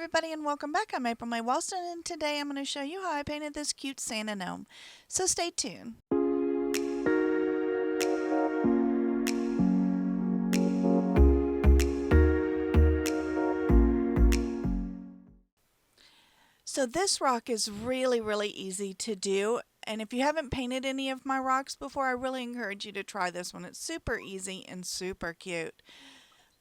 everybody, and welcome back. I'm April May Walston, and today I'm going to show you how I painted this cute Santa gnome. So stay tuned. So this rock is really easy to do, and if you haven't painted any of my rocks before, I really encourage you to try this one. It's super easy and super cute.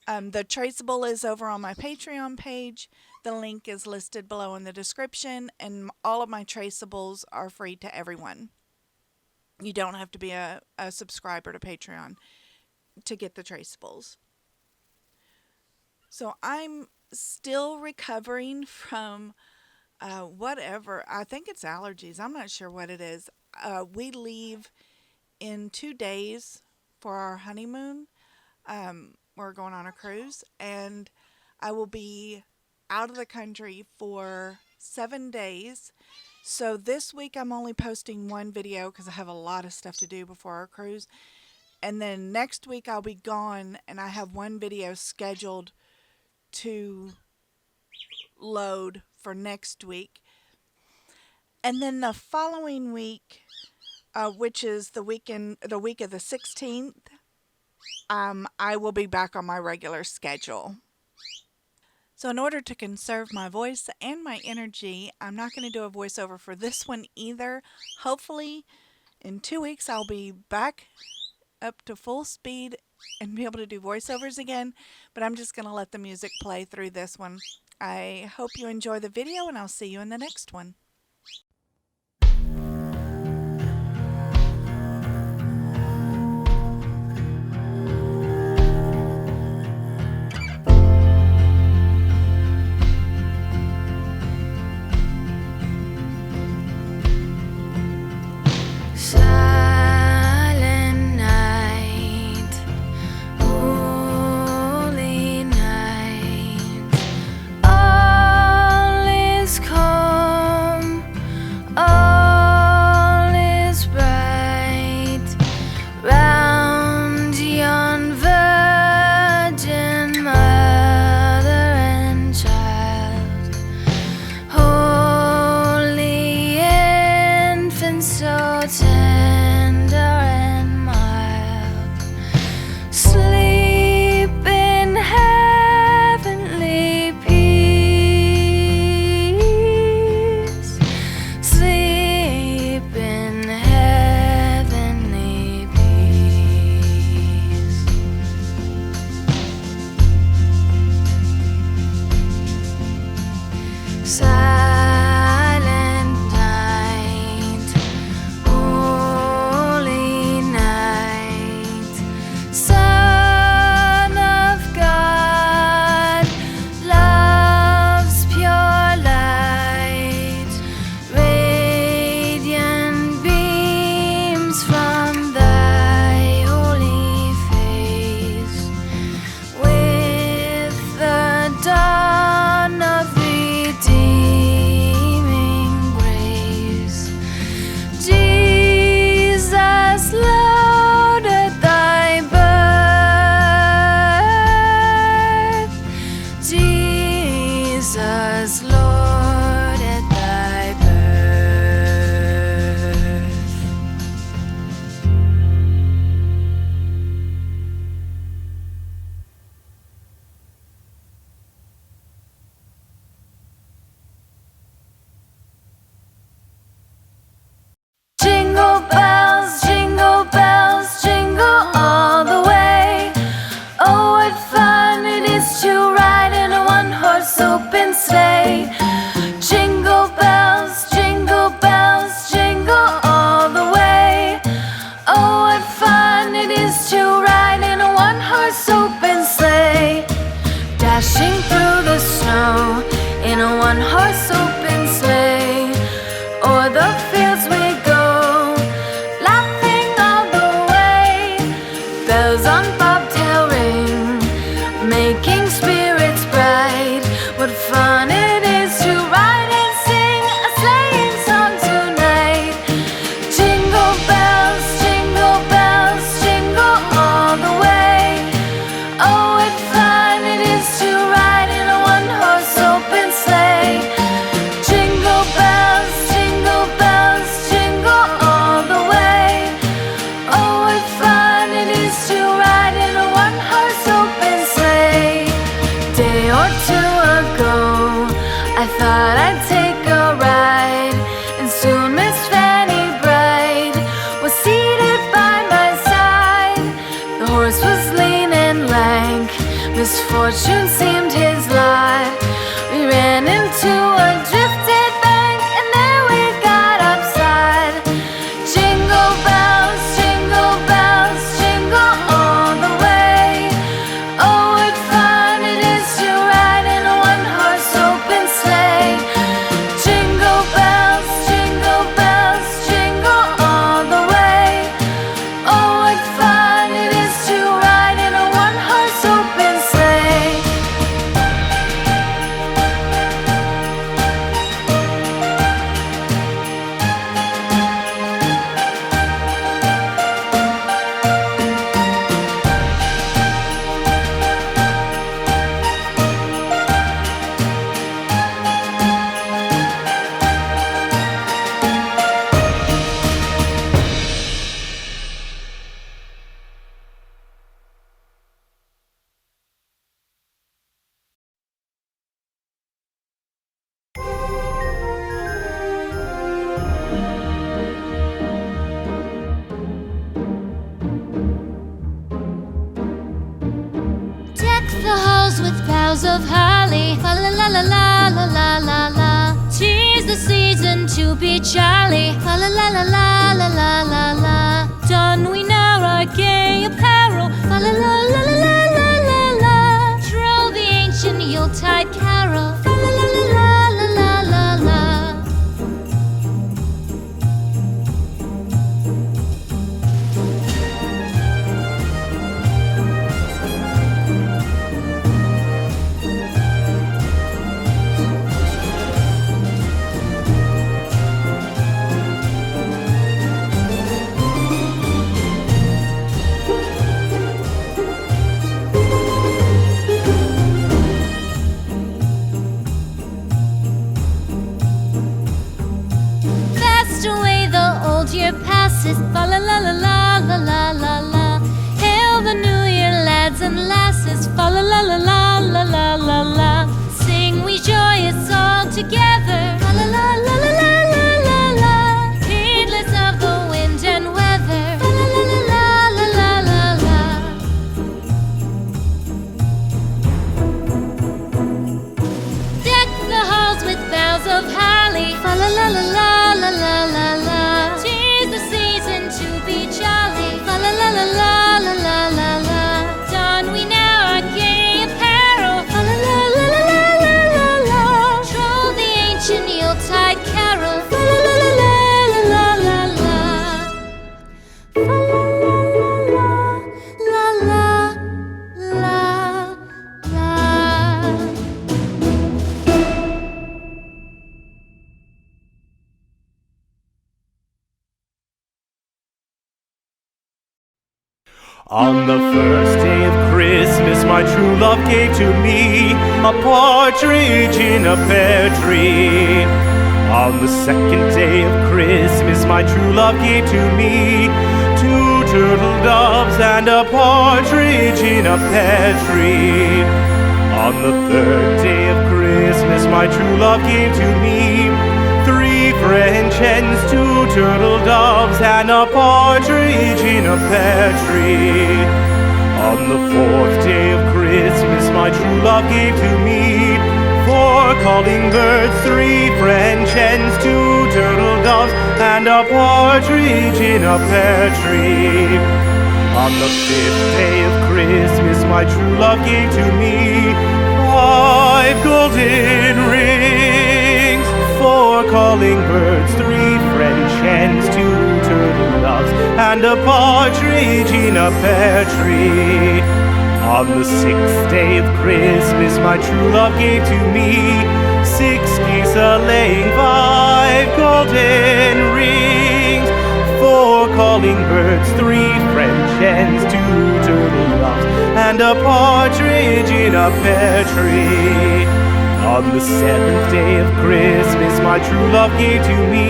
The traceable is over on my Patreon page. The link is listed below in the description, and all of my traceables are free to everyone. You don't have to be a subscriber to Patreon to get the traceables. So I'm still recovering from whatever. I think it's allergies. I'm not sure what it is. We leave in 2 days for our honeymoon. We're going on a cruise, and I will be out of the country for 7 days. So this week I'm only posting one video because I have a lot of stuff to do before our cruise. And then next week I'll be gone, and I have one video scheduled to load for next week. And then the following week, which is the week of the 16th, I will be back on my regular schedule. So in order to conserve my voice and my energy, I'm not going to do a voiceover for this one either. Hopefully in 2 weeks I'll be back up to full speed and be able to do voiceovers again, but I'm just going to let the music play through this one. I hope you enjoy the video, and I'll see you in the next one. one-horse open sleigh. O'er the fields we go, laughing all the way. Bells on bobtail ring, making spirits bright. What fun it is to ride and sing a sleighing song tonight. Jingle bells, jingle all the way. Oh, what fun it is to ride in a one-horse open sleigh. boughs of holly. Fa la la la la la la la la. 'Tis the season to be jolly. Fa la la la la la la la la. Don we now our gay apparel. Fa la la la la la la la la. Troll the ancient Yuletide carol. Fa la la la la la la la la. Year passes, fa la la la la la la la la. Hail the new year, lads and lasses, fa la la la la la la la la. Sing we joyous all together, fa la la la la la la la la. Heedless of the wind and weather, fa la la la la la la la la. Deck the halls with boughs of holly, fa la la la la la la la la. To be jolly, fa la la la la la la la la. Don we now our gay apparel, fa la la la la la la la la. Troll the ancient Yuletide carol, fa la la la la la la la la. Fa la la la la la la. On the first day of Christmas, my true love gave to me a partridge in a pear tree. On the second day of Christmas, my true love gave to me 2 turtle doves and a partridge in a pear tree. On the third day of Christmas, my true love gave to me 3 French hens, 2 turtle doves, and a partridge in a pear tree. On the 4th day of Christmas, my true love gave to me 4 calling birds, 3 French hens, 2 turtle doves, and a partridge in a pear tree. On the 5th day of Christmas, my true love gave to me 5 golden rings, 4 calling birds, 3 French hens, 2 turtle doves, and a partridge in a pear tree. On the 6th day of Christmas, my true love gave to me 6 geese a-laying, 5 golden rings, 4 calling birds, 3 French hens, 2 turtle doves, and a partridge in a pear tree. On the 7th day of Christmas, my true love gave to me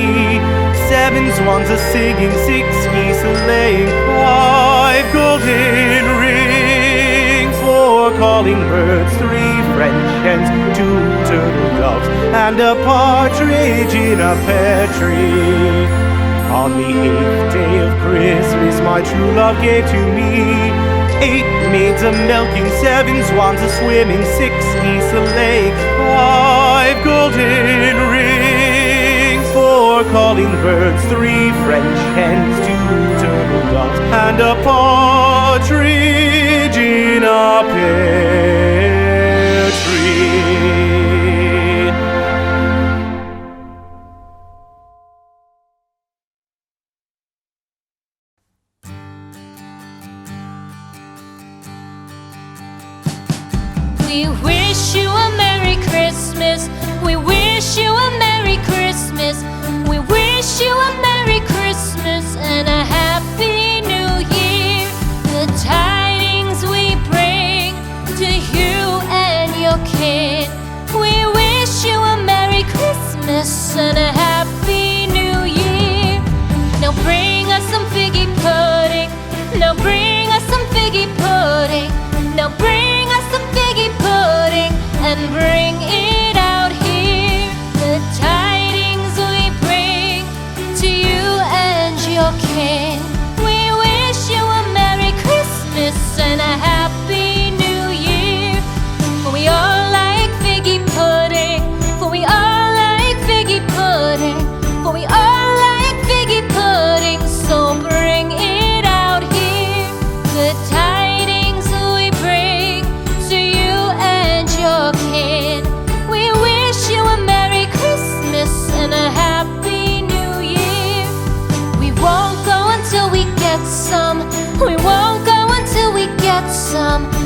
7 swans a-singing, 6 geese a-laying, 5 golden rings, 4 calling birds, 3 French hens, 2 turtle doves, and a partridge in a pear tree. On the 8th day of Christmas, my true love gave to me 8 maids a-milking, 7 swans a-swimming, 6 geese a-laying, 5 golden rings, 4 calling birds, 3 French hens, 2 turtle doves, and a partridge in a pear tree. We wish you a Merry Christmas. We wish you a Merry Christmas. We wish you a Merry Christmas and a Happy New Year. The tidings we bring to you and your kin. We wish you a Merry Christmas and a Happy New Year. Now bring us some figgy pudding. Now bring us some figgy pudding. Now bring us some figgy pudding and bring it out here. The tidings we bring to you and your kin. We wish you a Merry Christmas and a Happy New Year. We all some